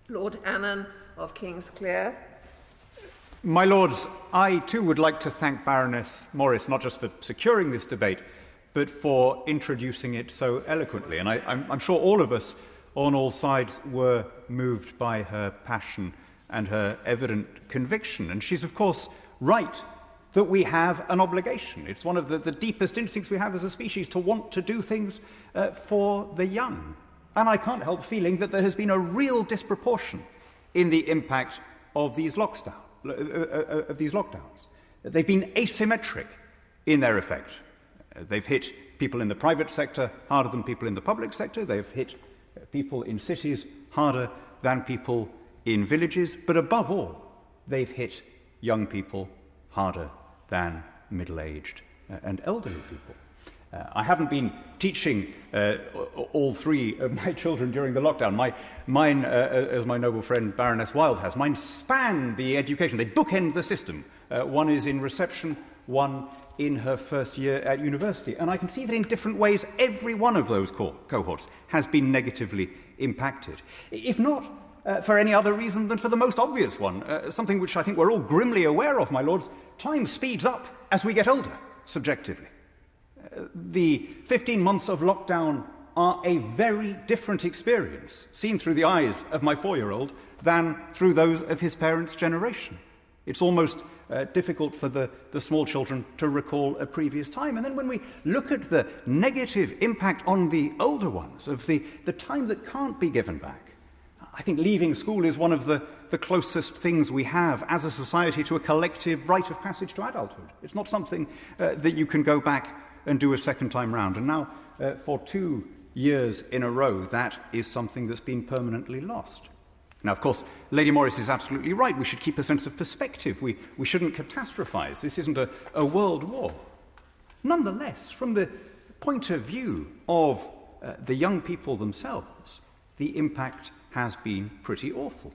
Lord Annan of Kingsclere. My Lords, I too would like to thank Baroness Morris not just for securing this debate, but for introducing it so eloquently. And I'm sure all of us on all sides were moved by her passion and her evident conviction. And she's, of course, right that we have an obligation. It's one of the deepest instincts we have as a species to want to do things for the young. And I can't help feeling that there has been a real disproportion in the impact of these lockdowns. They've been asymmetric in their effect. They've hit people in the private sector harder than people in the public sector. They've hit people in cities harder than people in villages. But above all, they've hit young people harder than middle-aged and elderly people. I haven't been teaching all three of my children during the lockdown. Mine, as my noble friend Baroness Wilde has, mine span the education. They bookend the system. One is in reception, one in her first year at university. And I can see that in different ways every one of those cohorts has been negatively impacted. If not for any other reason than for the most obvious one, something which I think we're all grimly aware of, my lords, time speeds up as we get older, subjectively. The 15 months of lockdown are a very different experience, seen through the eyes of my 4-year-old, than through those of his parents' generation. It's almost difficult for the small children to recall a previous time. And then when we look at the negative impact on the older ones, of the time that can't be given back, I think leaving school is one of the closest things we have as a society to a collective rite of passage to adulthood. It's not something that you can go back and do a second time round. And now, for 2 years in a row, that is something that's been permanently lost. Now, of course, Lady Morris is absolutely right. We should keep a sense of perspective. We shouldn't catastrophize. This isn't a world war. Nonetheless, from the point of view of the young people themselves, the impact has been pretty awful.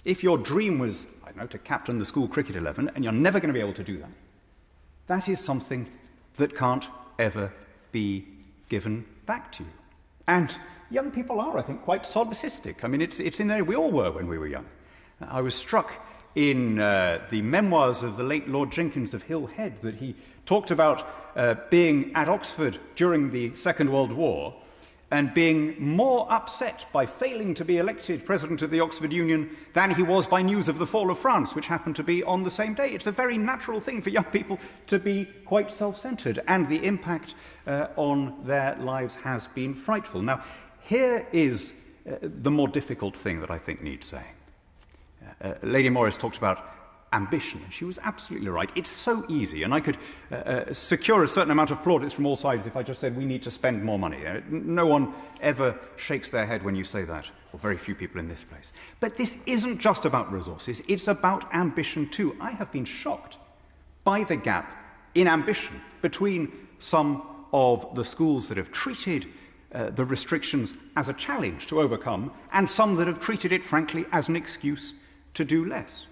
If your dream was, I don't know, to captain the school cricket 11, and you're never going to be able to do that, that is something that can't ever be given back to you. And young people are, I think, quite solipsistic. I mean, it's in there. We all were when we were young. I was struck in the memoirs of the late Lord Jenkins of Hill Head that he talked about being at Oxford during the Second World War and being more upset by failing to be elected President of the Oxford Union than he was by news of the fall of France, which happened to be on the same day. It's a very natural thing for young people to be quite self-centred, and the impact on their lives has been frightful. Now, here is the more difficult thing that I think needs saying. Lady Morris talked about ambition, and she was absolutely right. It's so easy, and I could secure a certain amount of plaudits from all sides if I just said we need to spend more money. No one ever shakes their head when you say that, or very few people in this place. But this isn't just about resources, it's about ambition too. I have been shocked by the gap in ambition between some of the schools that have treated the restrictions as a challenge to overcome, and some that have treated it, frankly, as an excuse to do less.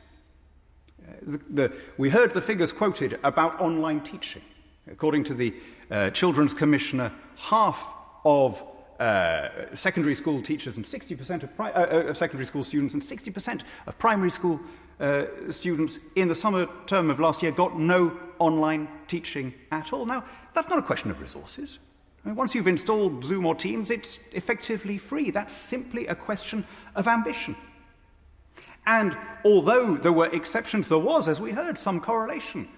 We heard the figures quoted about online teaching. According to the Children's Commissioner, half of secondary school teachers and 60% of secondary school students and 60% of primary school students in the summer term of last year got no online teaching at all. Now, that's not a question of resources. I mean, once you've installed Zoom or Teams, it's effectively free. That's simply a question of ambition. And although there were exceptions, there was, as we heard, some correlation.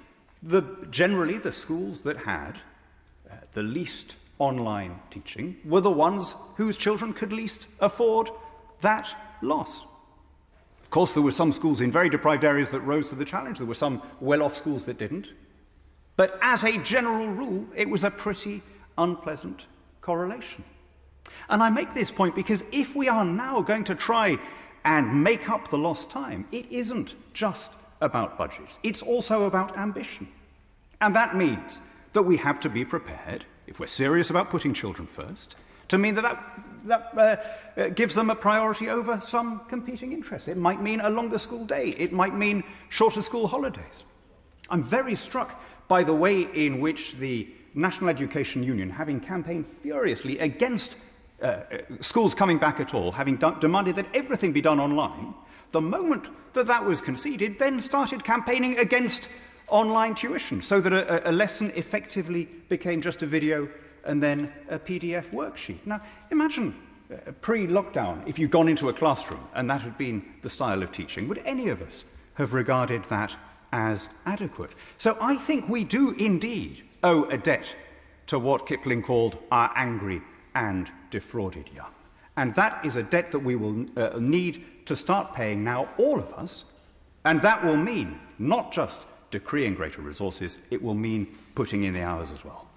Generally, the schools that had the least online teaching were the ones whose children could least afford that loss. Of course, there were some schools in very deprived areas that rose to the challenge. There were some well-off schools that didn't. But as a general rule, it was a pretty unpleasant correlation. And I make this point because if we are now going to try and make up the lost time, it isn't just about budgets. It's also about ambition. And that means that we have to be prepared, if we're serious about putting children first, to mean that gives them a priority over some competing interests. It might mean a longer school day. It might mean shorter school holidays. I'm very struck by the way in which the National Education Union, having campaigned furiously against schools coming back at all, having demanded that everything be done online, the moment that that was conceded, then started campaigning against online tuition, so that a lesson effectively became just a video and then a PDF worksheet. Now, imagine pre-lockdown, if you'd gone into a classroom and that had been the style of teaching, would any of us have regarded that as adequate? So I think we do indeed owe a debt to what Kipling called our angry and defrauded young. And that is a debt that we will need to start paying now, all of us, and that will mean not just decreeing greater resources, it will mean putting in the hours as well.